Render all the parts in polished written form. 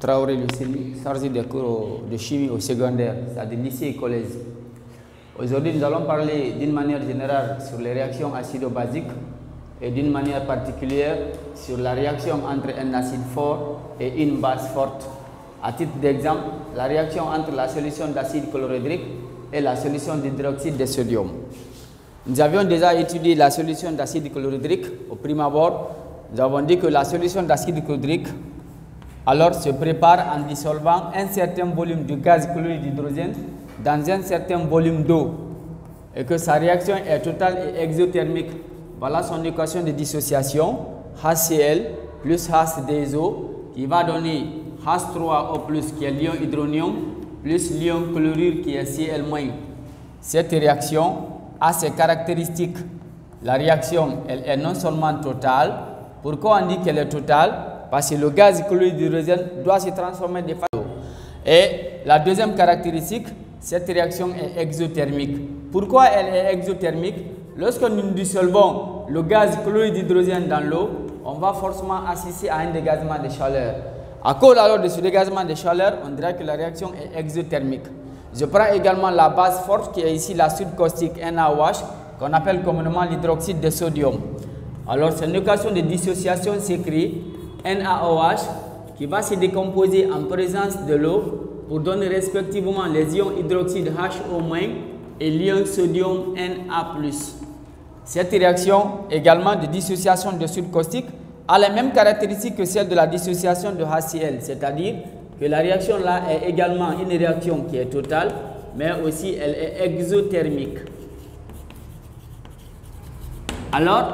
Traoré Lucini, chargé des cours de chimie au secondaire, c'est-à-dire lycée et collège. Aujourd'hui, nous allons parler d'une manière générale sur les réactions acido-basiques et d'une manière particulière sur la réaction entre un acide fort et une base forte. À titre d'exemple, la réaction entre la solution d'acide chlorhydrique et la solution d'hydroxyde de sodium. Nous avions déjà étudié la solution d'acide chlorhydrique au prime abord. Nous avons dit que la solution d'acide chlorhydrique alors se prépare en dissolvant un certain volume de gaz chlorure d'hydrogène dans un certain volume d'eau et que sa réaction est totale et exothermique. Voilà son équation de dissociation, HCl plus H2O qui va donner H3O+, qui est l'ion hydronium, plus l'ion chlorure qui est Cl-. Cette réaction a ses caractéristiques. La réaction, elle est non seulement totale. Pourquoi on dit qu'elle est totale? Parce que le gaz chlorure d'hydrogène doit se transformer de façon. Et la deuxième caractéristique, cette réaction est exothermique. Pourquoi elle est exothermique? Lorsque nous dissolvons le gaz chlorure d'hydrogène dans l'eau, on va forcément assister à un dégagement de chaleur. À cause alors de ce dégagement de chaleur, on dirait que la réaction est exothermique. Je prends également la base forte qui est ici la soude caustique NaOH, qu'on appelle communément l'hydroxyde de sodium. Alors, c'est une équation de dissociation s'écrit NaOH qui va se décomposer en présence de l'eau pour donner respectivement les ions hydroxyde HO- et l'ion sodium Na+. Cette réaction également de dissociation de soude caustique a les mêmes caractéristiques que celle de la dissociation de HCl, c'est-à-dire que la réaction là est également une réaction qui est totale, mais aussi elle est exothermique. Alors,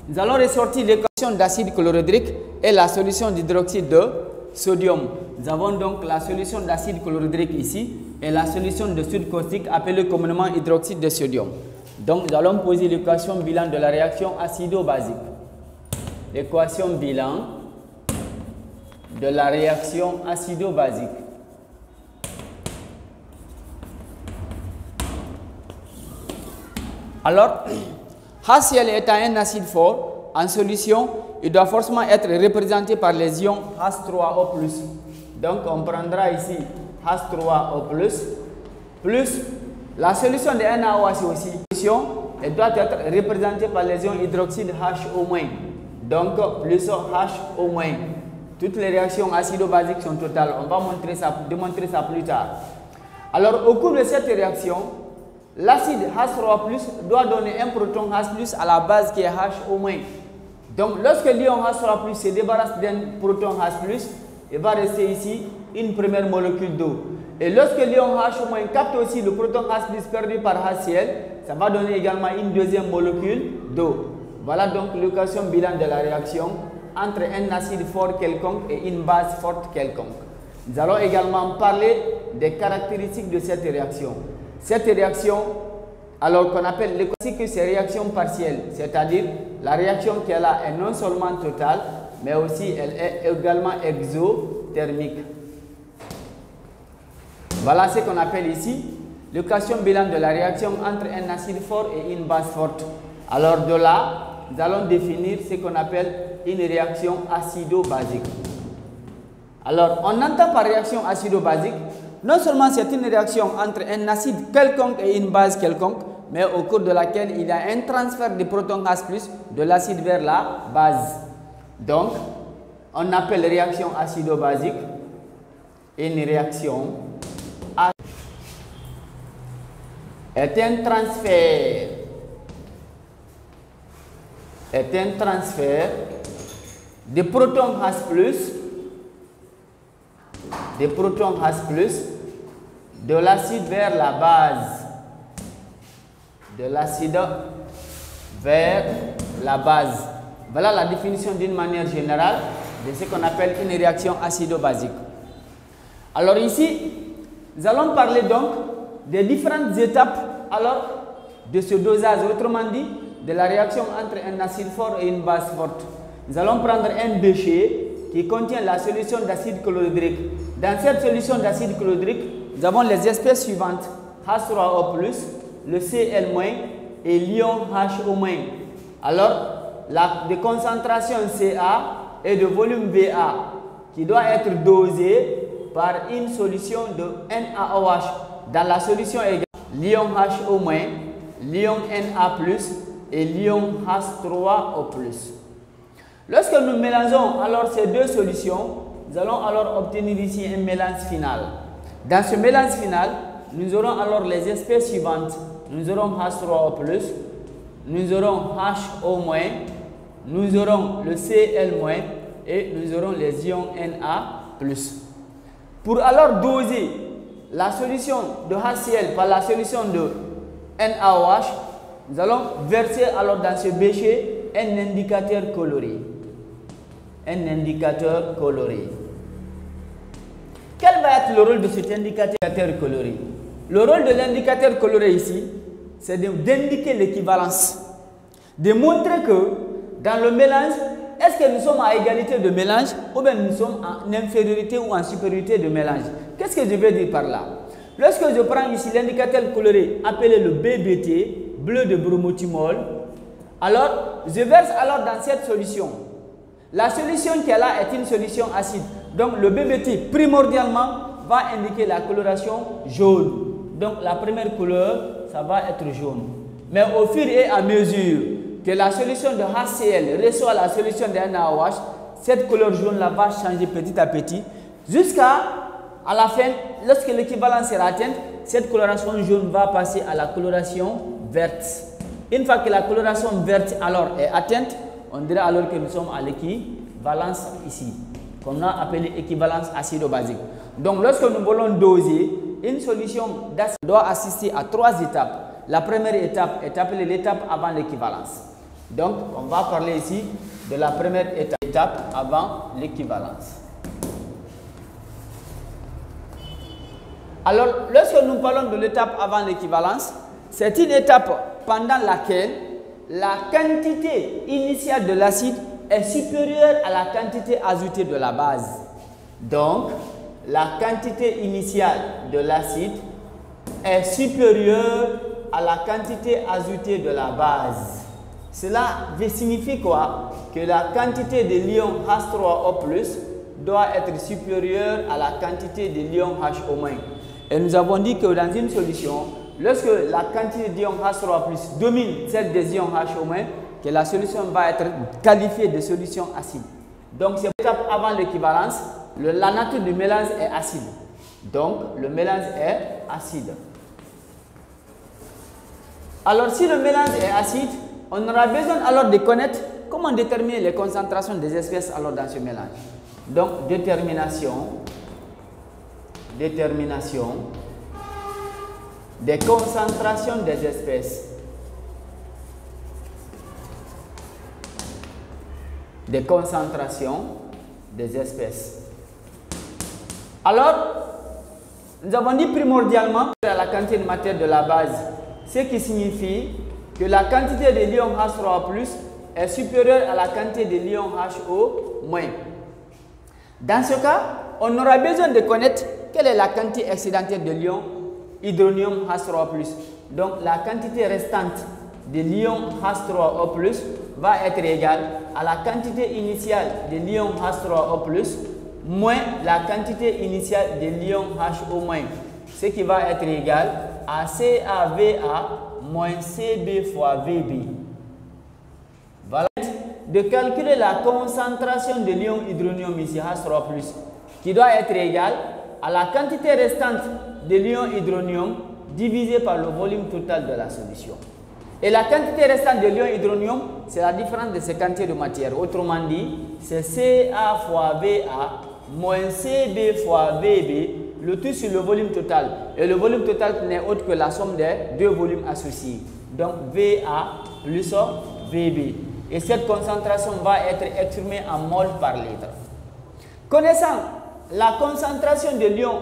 nous allons ressortir l'équation d'acide chlorhydrique et la solution d'hydroxyde de sodium. Nous avons donc la solution d'acide chlorhydrique ici et la solution de soude caustique appelée communément hydroxyde de sodium. Donc, nous allons poser l'équation bilan de la réaction acido-basique. L'équation bilan de la réaction acido-basique. Alors, HCl étant un acide fort, en solution, il doit forcément être représenté par les ions H3O+. Donc, on prendra ici H3O+, plus la solution de NaOH aussi. Elle doit être représentée par les ions hydroxyde HO-. Donc, plus HO-. Toutes les réactions acido-basiques sont totales. On va démontrer ça plus tard. Alors, au cours de cette réaction, l'acide H3+ doit donner un proton H+ à la base qui est HO-. Donc, lorsque l'ion H3+ se débarrasse d'un proton H+, il va rester ici une première molécule d'eau. Et lorsque l'ion HO- capte aussi le proton H+ perdu par HCl, ça va donner également une deuxième molécule d'eau. Voilà donc l'équation bilan de la réaction entre un acide fort quelconque et une base forte quelconque. Nous allons également parler des caractéristiques de cette réaction. Cette réaction, alors qu'on appelle l'équation, c'est réaction partielle, c'est-à-dire la réaction qui est là est non seulement totale, mais aussi elle est également exothermique. Voilà ce qu'on appelle ici l'équation bilan de la réaction entre un acide fort et une base forte. Alors de là, nous allons définir ce qu'on appelle une réaction acido-basique. Alors, on entend par réaction acido-basique, non seulement c'est une réaction entre un acide quelconque et une base quelconque, mais au cours de laquelle il y a un transfert de protons H+ de l'acide vers la base. Donc, on appelle réaction acido-basique une réaction est un transfert de protons H+, de l'acide vers la base. De l'acide vers la base. Voilà la définition d'une manière générale de ce qu'on appelle une réaction acido-basique. Alors ici, nous allons parler donc des différentes étapes alors de ce dosage, autrement dit, de la réaction entre un acide fort et une base forte. Nous allons prendre un déchet qui contient la solution d'acide chlorhydrique. Dans cette solution d'acide chlorhydrique, nous avons les espèces suivantes: H3O+, le Cl- et l'ion HO-. Alors, de concentration Ca et de volume Va. qui doit être dosé par une solution de NaOH. Dans la solution égale l'ion HO-, l'ion Na+, et l'ion H3O+. Lorsque nous mélangeons alors ces deux solutions, nous allons alors obtenir ici un mélange final. Dans ce mélange final, nous aurons alors les espèces suivantes. Nous aurons H3O+, nous aurons HO-, nous aurons le Cl- et nous aurons les ions Na+. Pour alors doser la solution de HCl par la solution de NaOH, nous allons verser alors dans ce bécher un indicateur coloré. Un indicateur coloré. Quel va être le rôle de cet indicateur coloré? Le rôle de l'indicateur coloré ici, c'est d'indiquer l'équivalence. De montrer que dans le mélange, est-ce que nous sommes à égalité de mélange ou bien nous sommes en infériorité ou en supériorité de mélange? Qu'est-ce que je veux dire par là? Lorsque je prends ici l'indicateur coloré appelé le BBT, bleu de bromothymol, alors je verse alors dans cette solution. La solution qui est là est une solution acide. Donc le BBT primordialement va indiquer la coloration jaune. Donc la première couleur, ça va être jaune. Mais au fur et à mesure que la solution de HCl reçoit la solution de NaOH, cette couleur jaune là va changer petit à petit jusqu'à la fin, lorsque l'équivalence sera atteinte, cette coloration jaune va passer à la coloration verte. Une fois que la coloration verte alors est atteinte, on dirait alors que nous sommes à l'équivalence ici, qu'on a appelé équivalence acido-basique. Donc lorsque nous voulons doser, une solution d'acide doit assister à 3 étapes. La première étape est appelée l'étape avant l'équivalence. Donc on va parler ici de la première étape avant l'équivalence. Alors lorsque nous parlons de l'étape avant l'équivalence, c'est une étape pendant laquelle la quantité initiale de l'acide est supérieure à la quantité ajoutée de la base. Donc, la quantité initiale de l'acide est supérieure à la quantité ajoutée de la base. Cela signifie quoi? Que la quantité de l'ion H3O+, doit être supérieure à la quantité de l'ion HO-. Et nous avons dit que dans une solution, lorsque la quantité d'ion H3O+ domine celle des ions HO-, que la solution va être qualifiée de solution acide. Donc, c'est l'étape avant l'équivalence. La nature du mélange est acide. Donc, le mélange est acide. Alors, si le mélange est acide, on aura besoin alors de connaître comment déterminer les concentrations des espèces alors dans ce mélange. Donc, détermination des concentrations des espèces. Des concentrations des espèces. Alors, nous avons dit primordialement à la quantité de matière de la base, ce qui signifie que la quantité de l'ion H3O+ est supérieure à la quantité de l'ion HO-. Dans ce cas, on aura besoin de connaître quelle est la quantité excédentaire de l'ion hydronium H3O+. Donc, la quantité restante de l'ion H3O+ va être égale à la quantité initiale de l'ion H3O+ moins la quantité initiale de l'ion HO-, ce qui va être égal à CaVa moins Cb fois Vb. Voilà. De calculer la concentration de l'ion hydronium ici H3+, qui doit être égale à la quantité restante de l'ion hydronium divisé par le volume total de la solution. Et la quantité restante de l'ion hydronium, c'est la différence de ces quantités de matière. Autrement dit, c'est Ca fois Va moins Cb fois Vb, le tout sur le volume total. Et le volume total n'est autre que la somme des deux volumes associés. Donc Va plus Vb. Et cette concentration va être exprimée en mol par litre. Connaissant la concentration de l'ion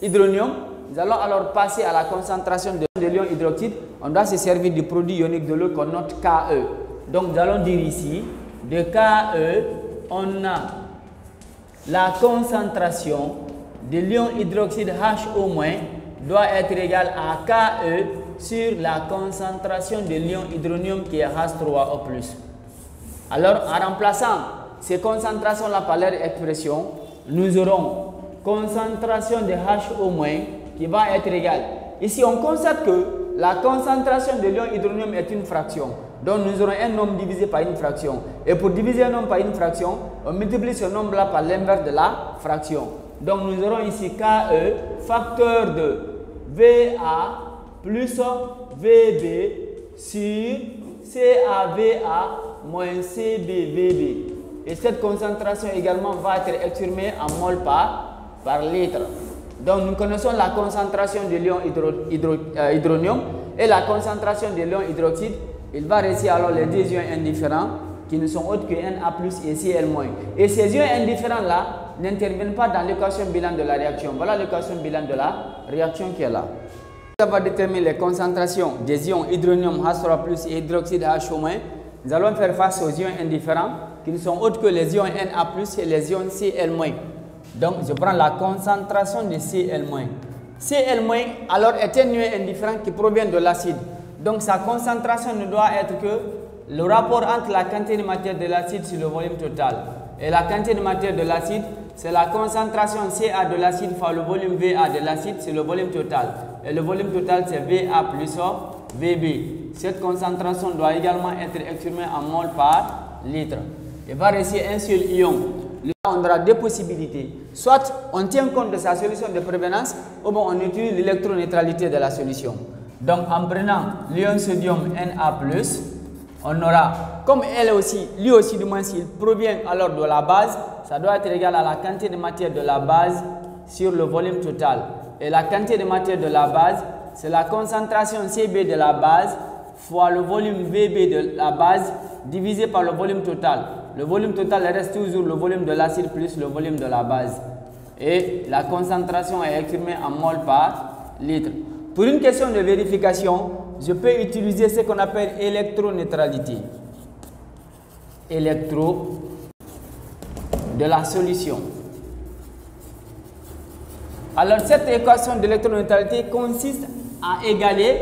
hydronium, nous allons alors passer à la concentration de l'ion hydroxyde. On doit se servir du produit ionique de l'eau qu'on note Ke. Donc nous allons dire ici, de Ke, on a la concentration de l'ion hydroxyde HO- doit être égale à Ke sur la concentration de l'ion hydronium qui est H3O+. Alors en remplaçant ces concentrations-là par leur expression, nous aurons concentration de HO- qui va être égale. Ici, on constate que la concentration de l'ion hydronium est une fraction. Donc, nous aurons un nombre divisé par une fraction. Et pour diviser un nombre par une fraction, on multiplie ce nombre-là par l'inverse de la fraction. Donc, nous aurons ici KE, facteur de VA plus VB sur CAVA moins CBVB. Et cette concentration également va être exprimée en mol par litre. Donc, nous connaissons la concentration de l'ion hydronium et la concentration de l'ion hydroxyde. Il va rester alors les deux ions indifférents qui ne sont autres que Na+ et Cl-. Et ces ions indifférents-là n'interviennent pas dans l'équation bilan de la réaction. Voilà l'équation bilan de la réaction qui est là. Ça va déterminer les concentrations des ions hydronium H3+ et hydroxyde HO-. Nous allons faire face aux ions indifférents qui ne sont autres que les ions Na+ et les ions Cl-. Donc, je prends la concentration de Cl-. Cl- alors est un ion indifférent qui provient de l'acide. Donc, sa concentration ne doit être que le rapport entre la quantité de matière de l'acide sur le volume total. Et la quantité de matière de l'acide, c'est la concentration Ca de l'acide fois le volume Va de l'acide sur le volume total. Et le volume total, c'est Va plus Vb. Cette concentration doit également être exprimée en mol par litre. Il va rester un seul ion. Là, on aura deux possibilités. Soit on tient compte de sa solution de prévenance, ou bien on utilise l'électroneutralité de la solution. Donc, en prenant l'ion sodium Na+, on aura, comme lui aussi du moins, s'il provient alors de la base, ça doit être égal à la quantité de matière de la base sur le volume total. Et la quantité de matière de la base, c'est la concentration Cb de la base fois le volume Vb de la base divisé par le volume total. Le volume total reste toujours le volume de l'acide plus le volume de la base. Et la concentration est exprimée en mol par litre. Pour une question de vérification, je peux utiliser ce qu'on appelle électroneutralité. Électro de la solution. Alors, cette équation d'électroneutralité consiste à égaler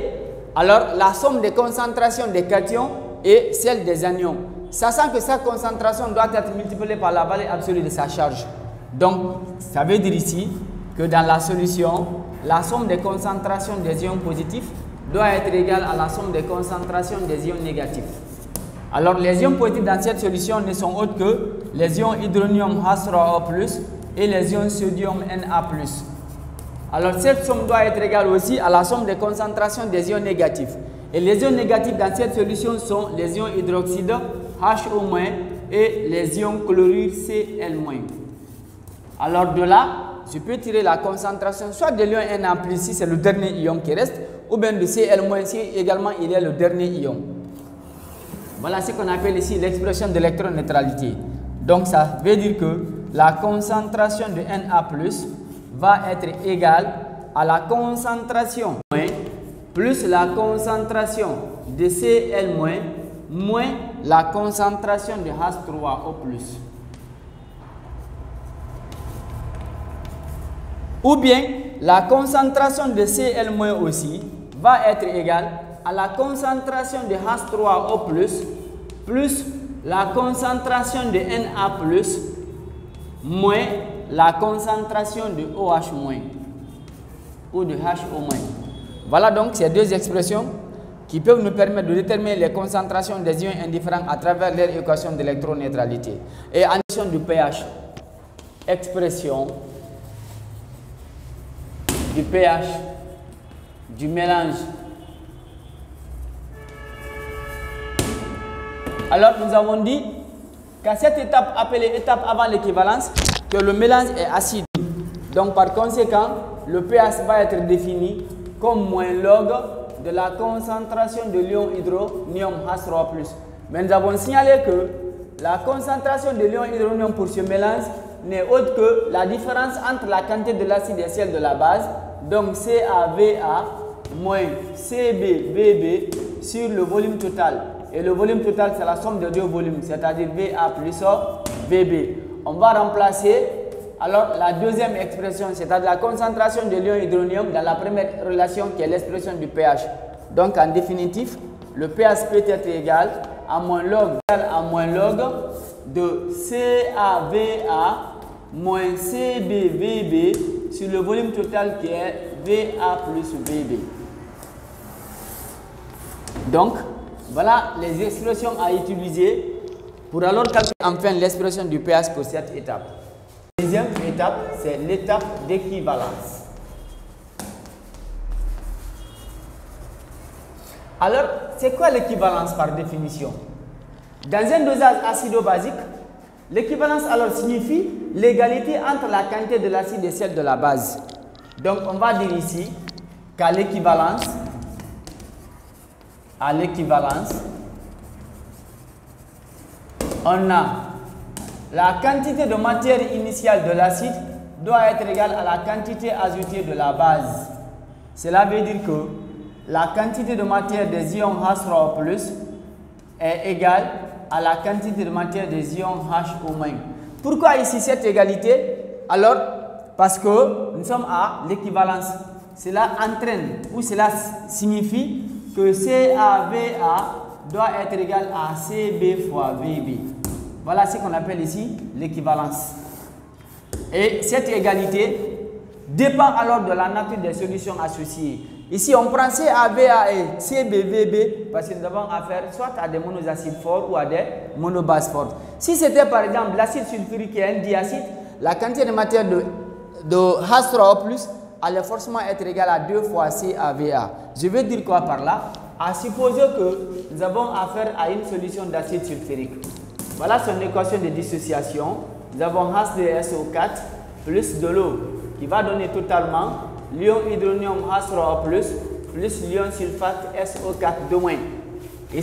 alors la somme des concentrations des cations et celle des anions, sachant que sa concentration doit être multipliée par la valeur absolue de sa charge. Donc, ça veut dire ici que dans la solution, la somme des concentrations des ions positifs doit être égale à la somme des concentrations des ions négatifs. Alors, les ions positifs dans cette solution ne sont autres que les ions hydronium H3O+, et les ions sodium Na+. Alors, cette somme doit être égale aussi à la somme des concentrations des ions négatifs. Et les ions négatifs dans cette solution sont les ions hydroxyde HO- et les ions chlorure Cl-. Alors, de là, je peux tirer la concentration soit de l'ion Na+, si c'est le dernier ion qui reste, ou bien de Cl- si également il est le dernier ion. Voilà ce qu'on appelle ici l'expression d'électroneutralité. Donc, ça veut dire que la concentration de Na+ va être égale à la concentration plus la concentration de Cl- moins la concentration de H3O+. Ou bien la concentration de Cl- aussi va être égale à la concentration de H3O+, plus la concentration de Na+, moins la concentration de OH- ou de HO-. Voilà donc ces deux expressions qui peuvent nous permettre de déterminer les concentrations des ions indifférents à travers leur équation d'électroneutralité. Et en question du pH, expression du pH du mélange. Alors, nous avons dit qu'à cette étape appelée étape avant l'équivalence, que le mélange est acide. Donc, par conséquent, le pH va être défini comme moins log de la concentration de l'ion hydronium H3+. Mais nous avons signalé que la concentration de l'ion hydronium pour ce mélange n'est autre que la différence entre la quantité de l'acide et celle de la base, donc CaVa moins CbVb sur le volume total. Et le volume total, c'est la somme des deux volumes, c'est-à-dire Va plus Vb. On va remplacer alors la deuxième expression, c'est-à-dire la concentration de l'ion hydronium dans la première relation qui est l'expression du pH. Donc en définitive, le pH peut être égal à moins log de CaVa moins CbVb sur le volume total qui est Va plus Vb. Donc, voilà les expressions à utiliser pour alors calculer enfin l'expression du pH pour cette étape. La deuxième étape, c'est l'étape d'équivalence. Alors, c'est quoi l'équivalence par définition? Dans un dosage acido-basique, l'équivalence alors signifie l'égalité entre la quantité de l'acide et celle de la base. Donc, on va dire ici qu'à l'équivalence, on a la quantité de matière initiale de l'acide doit être égale à la quantité ajoutée de la base. Cela veut dire que la quantité de matière des ions H3O+ est égale à la quantité de matière des ions H-. Pourquoi ici cette égalité? Alors, parce que nous sommes à l'équivalence. Cela entraîne ou cela signifie que CaVa doit être égal à Cb fois Vb. Voilà ce qu'on appelle ici l'équivalence. Et cette égalité dépend alors de la nature des solutions associées. Ici, on prend CaVa et CbVb parce que nous avons affaire soit à des monoacides forts ou à des monobases fortes. Si c'était par exemple l'acide sulfurique et un diacide, la quantité de matière de H3O+ allait forcément être égale à 2 fois CaVa. Je veux dire quoi par là? À supposer que nous avons affaire à une solution d'acide sulfurique. Voilà son équation de dissociation. Nous avons H2SO4 plus de l'eau qui va donner totalement l'ion hydronium H3O+ plus l'ion sulfate SO4-. Et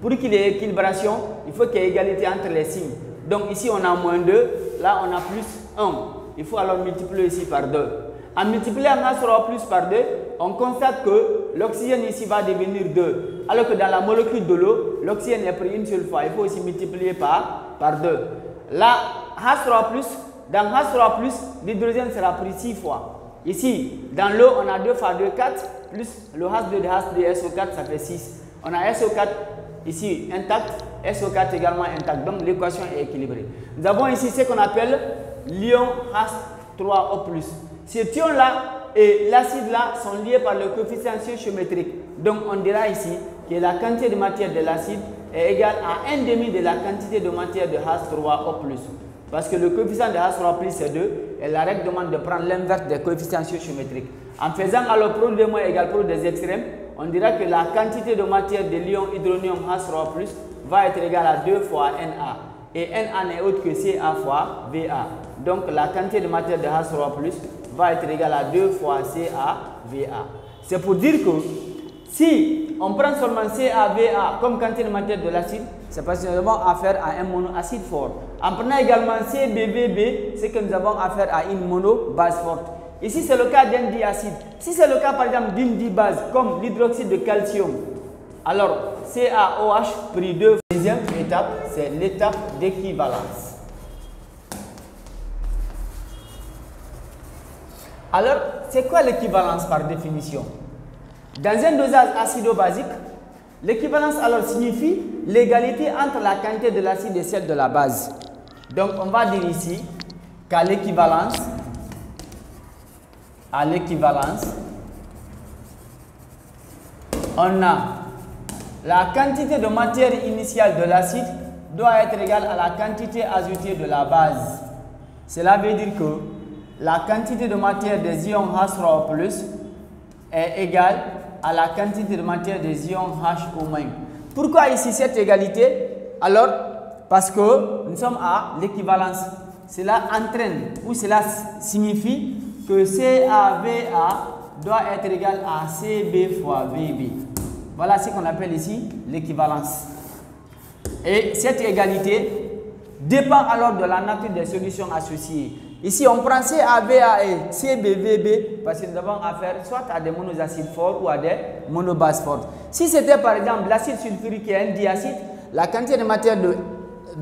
pour qu'il y ait équilibration, il faut qu'il y ait égalité entre les signes. Donc ici on a moins 2, là on a plus 1. Il faut alors multiplier ici par 2. En multipliant H3O+ par 2, on constate que l'oxygène ici va devenir 2. Alors que dans la molécule de l'eau, l'oxygène est pris une seule fois. Il faut aussi multiplier par 2. Là, H3O+, dans H3O+, l'hydrogène sera pris 6 fois. Ici, dans l'eau, on a 2 fois 2, 4, plus le H2 de H2SO4, ça fait 6. On a SO4 ici intact, SO4 également intact. Donc l'équation est équilibrée. Nous avons ici ce qu'on appelle l'ion H3O+. Cet ion-là et l'acide-là sont liés par le coefficient stoichiométrique. Donc on dira ici que la quantité de matière de l'acide est égale à 1/2 de la quantité de matière de H3O+. Parce que le coefficient de H3O+ c'est 2 et la règle demande de prendre l'inverse des coefficients stoichiométriques. En faisant alors produit de moins égale produit des extrêmes, on dira que la quantité de matière de l'ion hydronium H3O+ va être égale à 2 fois Na. Et Na n'est autre que Ca fois Va. Donc la quantité de matière de H3O+ va être égale à 2 fois CaVa. C'est pour dire que si on prend seulement CaVa comme quantité de matière de l'acide, c'est parce que nous avons affaire à un monoacide fort. En prenant également CbVb, c'est que nous avons affaire à une monobase forte. Ici, c'est le cas d'un diacide. Si c'est le cas par exemple d'une dibase comme l'hydroxyde de calcium, alors CaOH pris 2. Deuxième étape, c'est l'étape d'équivalence. Alors, c'est quoi l'équivalence par définition? Dans un dosage acido-basique, l'équivalence alors signifie l'égalité entre la quantité de l'acide et celle de la base. Donc, on va dire ici qu'à l'équivalence, on a la quantité de matière initiale de l'acide doit être égale à la quantité ajoutée de la base. Cela veut dire que la quantité de matière des ions H3O+ est égale à la quantité de matière des ions H-. Pourquoi ici cette égalité? Alors, parce que nous sommes à l'équivalence. Cela entraîne ou cela signifie que CaVa doit être égal à Cb fois Vb. Voilà ce qu'on appelle ici l'équivalence. Et cette égalité dépend alors de la nature des solutions associées. Ici, on prend CaVa et CbVb parce que nous avons affaire soit à des monoacides forts ou à des monobases fortes. Si c'était par exemple l'acide sulfurique et un diacide, la quantité de matière de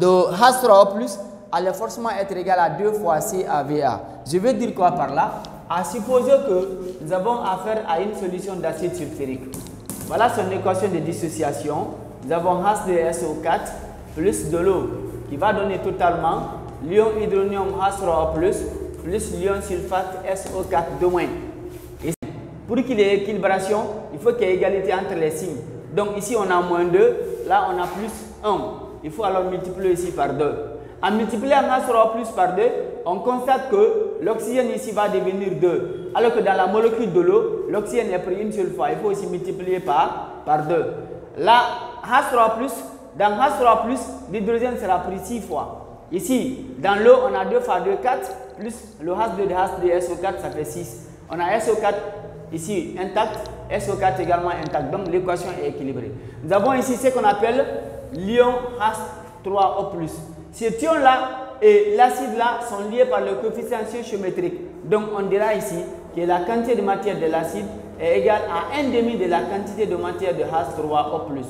H3O+ allait forcément être égale à 2 fois CaVa. Je veux dire quoi par là? À supposer que nous avons affaire à une solution d'acide sulfurique. Voilà son équation de dissociation. Nous avons H2SO4 plus de l'eau qui va donner totalement l'ion hydronium H3O+, plus l'ion sulfate SO4-. Et pour qu'il y ait équilibration, il faut qu'il y ait égalité entre les signes. Donc ici on a moins 2, là on a plus 1. Il faut alors multiplier ici par 2. En multipliant H3O+ par 2, on constate que l'oxygène ici va devenir 2. Alors que dans la molécule de l'eau, l'oxygène est pris une seule fois. Il faut aussi multiplier par 2. Là, H3+, dans H3+, l'hydrogène sera pris 6 fois. Ici, dans l'eau, on a 2 fois 2, 4, plus le H2 de H2 SO4, ça fait 6. On a SO4 ici intact, SO4 également intact. Donc l'équation est équilibrée. Nous avons ici ce qu'on appelle l'ion H3O+. Cet ion-là et l'acide-là sont liés par le coefficient stoichiométrique. Donc on dira ici que la quantité de matière de l'acide est égale à 1/2 de la quantité de matière de H3O+.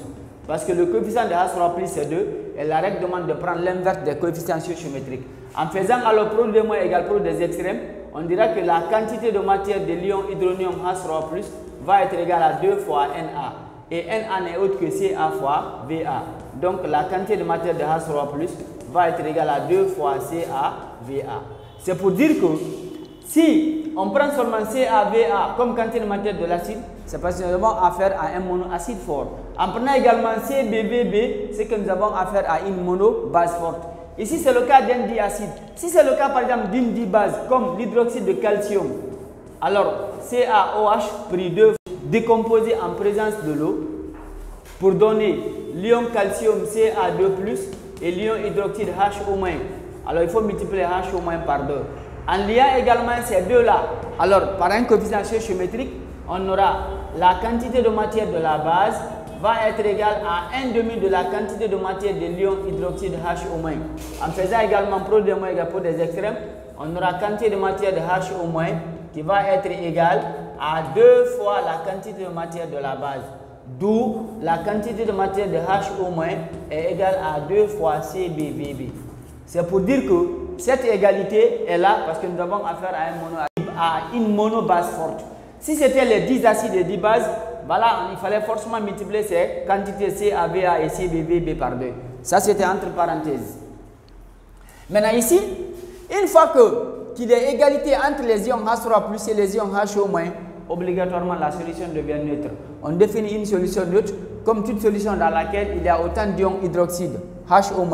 Parce que le coefficient de H3O+ c'est 2 et la règle demande de prendre l'inverse des coefficients stoichiométriques. En faisant alors produit de moins égale produit des extrêmes, on dira que la quantité de matière de l'ion hydronium H3O+ va être égale à 2 fois Na. Et Na n'est autre que Ca fois Va. Donc la quantité de matière de H3O+ va être égale à 2 fois CaVa. C'est pour dire que si on prend seulement CaVa comme quantité de matière de l'acide, c'est parce que nous avons affaire à un monoacide fort. En prenant également CbBb, c'est que nous avons affaire à une monobase forte. Ici, c'est le cas d'un diacide. Si c'est le cas, par exemple, d'une dibase, comme l'hydroxyde de calcium, alors CaOH pris 2 décomposé en présence de l'eau pour donner l'ion calcium Ca2+, et l'ion hydroxyde HO-. Alors il faut multiplier HO- par 2. En liant également ces deux-là, alors par un coefficient stoichiométrique, on aura la quantité de matière de la base va être égale à 1/2 de la quantité de matière de l'ion hydroxyde HO-. En faisant également produit de moins égale pour des extrêmes, on aura quantité de matière de HO- qui va être égale à 2 fois la quantité de matière de la base. D'où la quantité de matière de HO- est égale à 2 fois CbBb. C'est pour dire que cette égalité est là parce que nous avons affaire à une monobase forte. Si c'était les 10 acides et 10 bases, voilà, il fallait forcément multiplier ces quantités CaVa et CbBb par 2. Ça, c'était entre parenthèses. Maintenant ici, une fois qu'il y a égalité entre les ions H3+ et les ions HO-, obligatoirement la solution devient neutre. On définit une solution neutre comme toute solution dans laquelle il y a autant d'ions hydroxyde HO-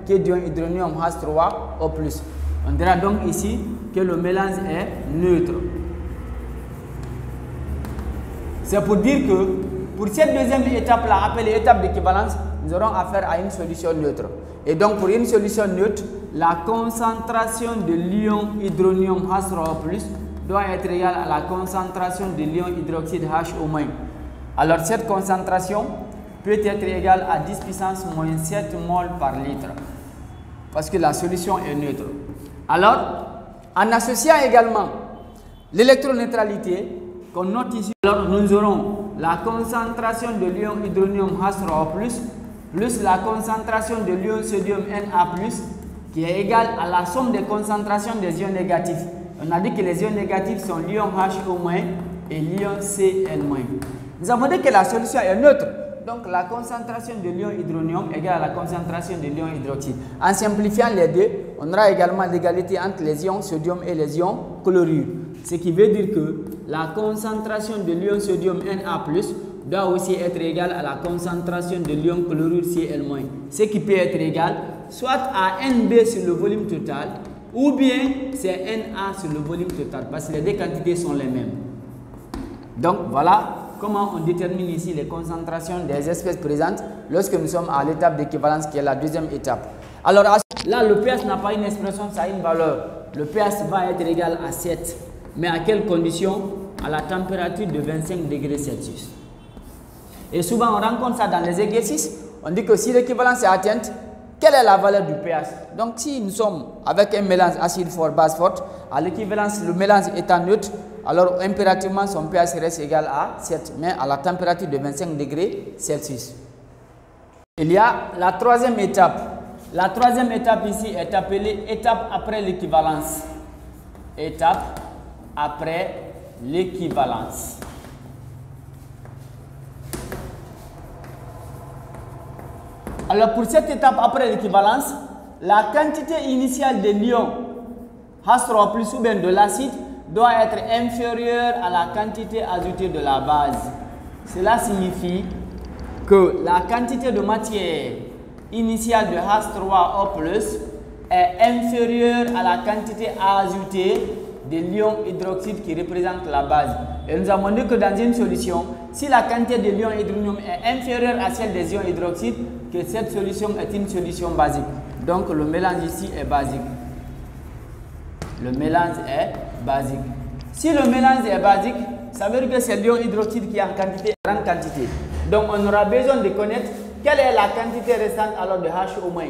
que d'ions hydronium H3O+. On dira donc ici que le mélange est neutre. C'est pour dire que pour cette deuxième étape-là, appelée étape d'équivalence, nous aurons affaire à une solution neutre. Et donc pour une solution neutre, la concentration de l'ion hydronium H3O+ doit être égale à la concentration de l'ion hydroxyde HO-. Alors cette concentration peut être égale à 10 puissance moins 7 mol par litre. Parce que la solution est neutre. Alors, en associant également l'électroneutralité qu'on note ici, alors nous aurons la concentration de l'ion hydronium H3O+, plus la concentration de l'ion sodium Na+, qui est égale à la somme des concentrations des ions négatifs. On a dit que les ions négatifs sont l'ion HO- et l'ion Cl-. Nous avons dit que la solution est neutre. Donc la concentration de l'ion hydronium est égale à la concentration de l'ion hydroxyde. En simplifiant les deux, on aura également l'égalité entre les ions sodium et les ions chlorure. Ce qui veut dire que la concentration de l'ion sodium Na+, doit aussi être égale à la concentration de l'ion chlorure Cl-. Ce qui peut être égal soit à Nb sur le volume total, ou bien c'est Na sur le volume total, parce que les deux quantités sont les mêmes. Donc voilà comment on détermine ici les concentrations des espèces présentes lorsque nous sommes à l'étape d'équivalence qui est la deuxième étape. Alors là, le pH n'a pas une expression, ça a une valeur. Le pH va être égal à 7. Mais à quelles conditions? À la température de 25 degrés Celsius. Et souvent on rencontre ça dans les exercices. On dit que si l'équivalence est atteinte, quelle est la valeur du pH? Donc si nous sommes avec un mélange acide fort, base forte, à l'équivalence, le mélange étant neutre, alors impérativement son pH reste égal à 7, mais à la température de 25 degrés Celsius. Il y a la troisième étape. La troisième étape ici est appelée étape après l'équivalence. Étape après l'équivalence. Alors pour cette étape après l'équivalence, la quantité initiale de l'ion H3+ ou bien de l'acide doit être inférieure à la quantité ajoutée de la base. Cela signifie que la quantité de matière initiale de H3O+ est inférieure à la quantité ajoutée de l'ion hydroxyde qui représente la base. Et nous avons dit que dans une solution, si la quantité de l'ion hydronium est inférieure à celle des ions hydroxydes, que cette solution est une solution basique. Donc le mélange ici est basique. Le mélange est basique. Si le mélange est basique, ça veut dire que c'est l'ion hydroxyde qui est en quantité, grande quantité. Donc on aura besoin de connaître quelle est la quantité restante alors de HO-.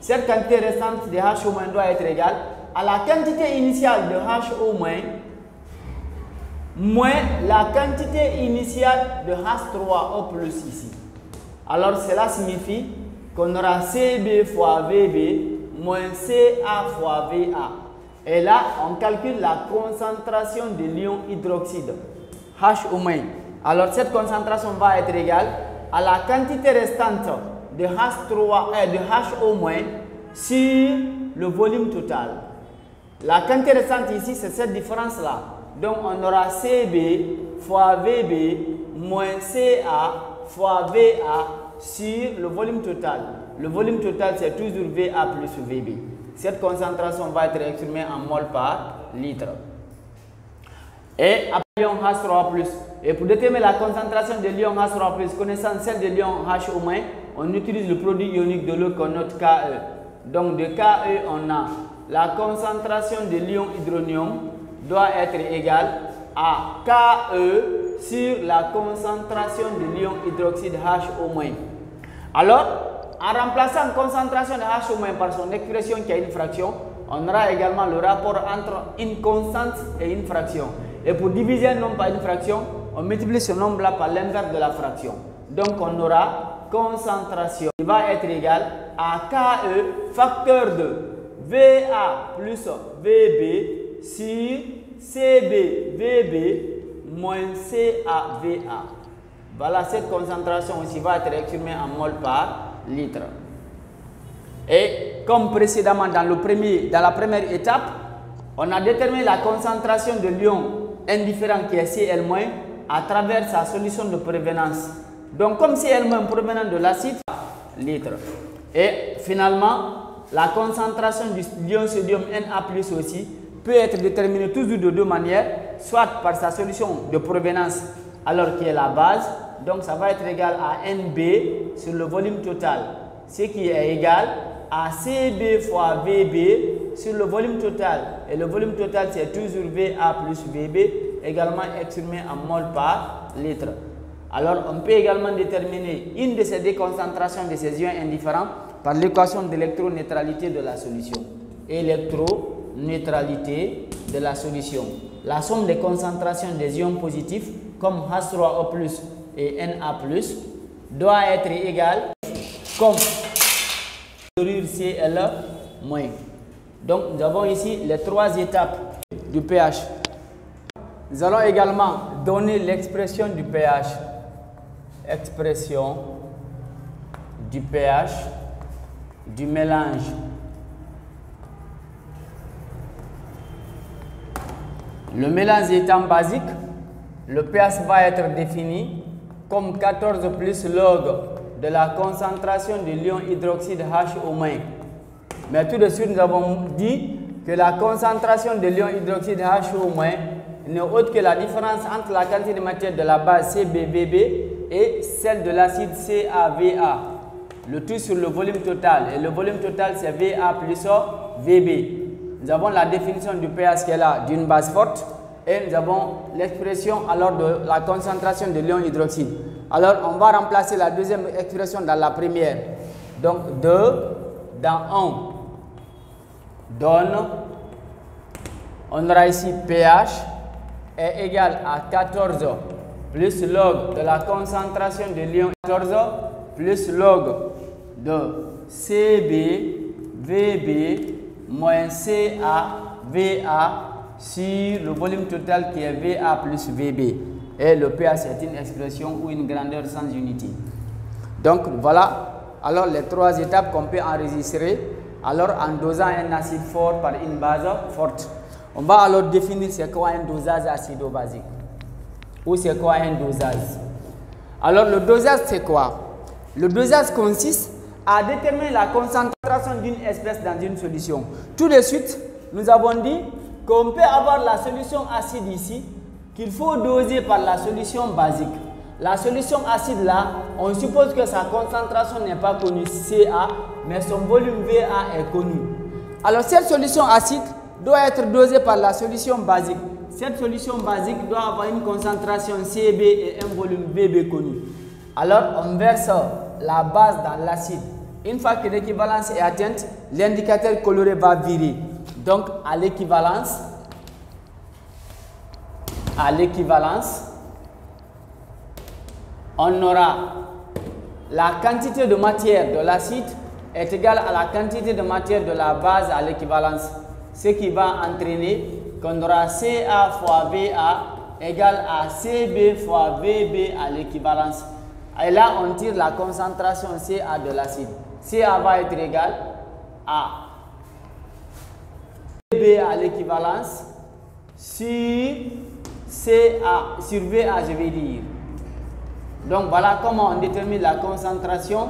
Cette quantité restante de HO- doit être égale à la quantité initiale de HO- moins la quantité initiale de H3O+ ici. Alors cela signifie qu'on aura CB fois VB moins CA fois VA. Et là, on calcule la concentration de l'ion hydroxyde HO-. Alors cette concentration va être égale à la quantité restante de H3 et de HO- sur le volume total. La quantité restante ici, c'est cette différence-là. Donc on aura CB fois VB moins CA fois VA sur le volume total. Le volume total, c'est toujours VA plus VB. Cette concentration va être exprimée en mol par litre. Et après l'ion H3+. Et pour déterminer la concentration de l'ion H3+, connaissant celle de l'ion HO-, on utilise le produit ionique de l'eau qu'on note KE. Donc de KE, on a la concentration de l'ion hydronium doit être égale à KE sur la concentration de l'ion hydroxyde HO-. Alors, en remplaçant concentration de HO- par son expression qui a une fraction, on aura également le rapport entre une constante et une fraction. Et pour diviser un nombre par une fraction, on multiplie ce nombre-là par l'inverse de la fraction. Donc on aura concentration qui va être égale à KE facteur de VA plus VB sur CB VB moins CAVA. Voilà, cette concentration aussi va être exprimée en mol par litre. Et comme précédemment dans la première étape, on a déterminé la concentration de l'ion indifférent qui est Cl- à travers sa solution de prévenance. Donc comme Cl- provenant de l'acide, litre. Et finalement, la concentration du l'ion sodium Na+ aussi peut être déterminée toujours de deux manières, soit par sa solution de provenance alors qui est la base, donc ça va être égal à NB sur le volume total, ce qui est égal à CB fois VB sur le volume total. Et le volume total, c'est toujours VA plus VB, également exprimé en mol par litre. Alors, on peut également déterminer une de ces deux concentrations de ces ions indifférents par l'équation d'électroneutralité de la solution. Électroneutralité de la solution. La somme des concentrations des ions positifs, comme H3O+, et Na+, doit être égale comme Cl-. Donc nous avon ici les trois étapes du pH. Nous allons également donner l'expression du pH. Expression du pH du mélange. Le mélange étant basique, le pH va être défini comme 14 plus log de la concentration de l'ion hydroxyde HO-. Mais tout de suite, nous avons dit que la concentration de l'ion hydroxyde HO- n'est autre que la différence entre la quantité de matière de la base CBVB et celle de l'acide CAVA. Le tout sur le volume total. Et le volume total, c'est VA plus VB. Nous avons la définition du pH qui est là d'une base forte. Et nous avons l'expression alors de la concentration de l'ion hydroxyde. Alors, on va remplacer la deuxième expression dans la première. Donc, 2 dans 1 donne, on aura ici pH est égal à 14 plus log de la concentration de l'ion 14 plus log de CBVB moins CAVA sur le volume total qui est VA plus VB. Et le pH est une expression ou une grandeur sans unité. Donc voilà, alors les trois étapes qu'on peut enregistrer alors en dosant un acide fort par une base forte. On va alors définir c'est quoi un dosage acido-basique ou c'est quoi un dosage. Alors le dosage c'est quoi? Le dosage consiste à déterminer la concentration d'une espèce dans une solution. Tout de suite, nous avons dit qu'on peut avoir la solution acide ici, qu'il faut doser par la solution basique. La solution acide là, on suppose que sa concentration n'est pas connue, Ca, mais son volume Va est connu. Alors cette solution acide doit être dosée par la solution basique. Cette solution basique doit avoir une concentration Cb et un volume Bb connu. Alors on verse la base dans l'acide. Une fois que l'équivalence est atteinte, l'indicateur coloré va virer. Donc à l'équivalence, on aura la quantité de matière de l'acide est égale à la quantité de matière de la base à l'équivalence. Ce qui va entraîner qu'on aura Ca fois Va égale à Cb fois Bb à l'équivalence. Et là, on tire la concentration Ca de l'acide. Ca va être égal à Bb à l'équivalence sur Va, je vais dire. Donc voilà comment on détermine la concentration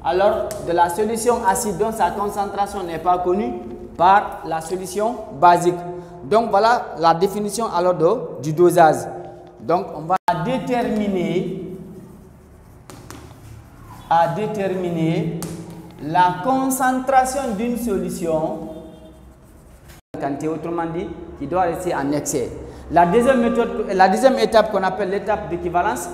alors de la solution acide dont sa concentration n'est pas connue par la solution basique. Donc voilà la définition alors du dosage. Donc on va déterminer la concentration d'une solution, autrement dit, qui doit rester en excès. La deuxième étape qu'on appelle l'étape d'équivalence,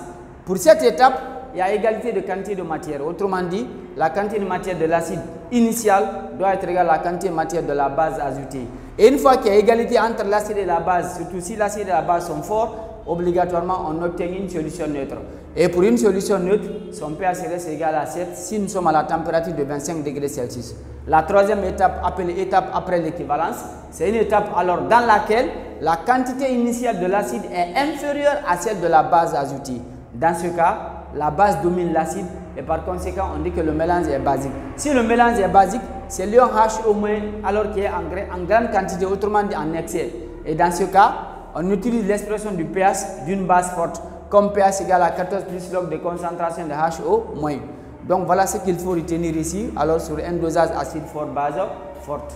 pour cette étape, il y a égalité de quantité de matière. Autrement dit, la quantité de matière de l'acide initial doit être égale à la quantité de matière de la base ajoutée. Et une fois qu'il y a égalité entre l'acide et la base, surtout si l'acide et la base sont forts, obligatoirement on obtient une solution neutre. Et pour une solution neutre, son pH reste égal à 7 si nous sommes à la température de 25 degrés Celsius. La troisième étape, appelée étape après l'équivalence, c'est une étape alors dans laquelle la quantité initiale de l'acide est inférieure à celle de la base ajoutée. Dans ce cas, la base domine l'acide et par conséquent, on dit que le mélange est basique. Si le mélange est basique, c'est l'ion HO- alors qu'il est en grande quantité, autrement dit en excès. Et dans ce cas, on utilise l'expression du pH d'une base forte, comme pH égale à 14 plus log de concentration de HO-. Donc voilà ce qu'il faut retenir ici, alors sur un dosage acide fort, base forte.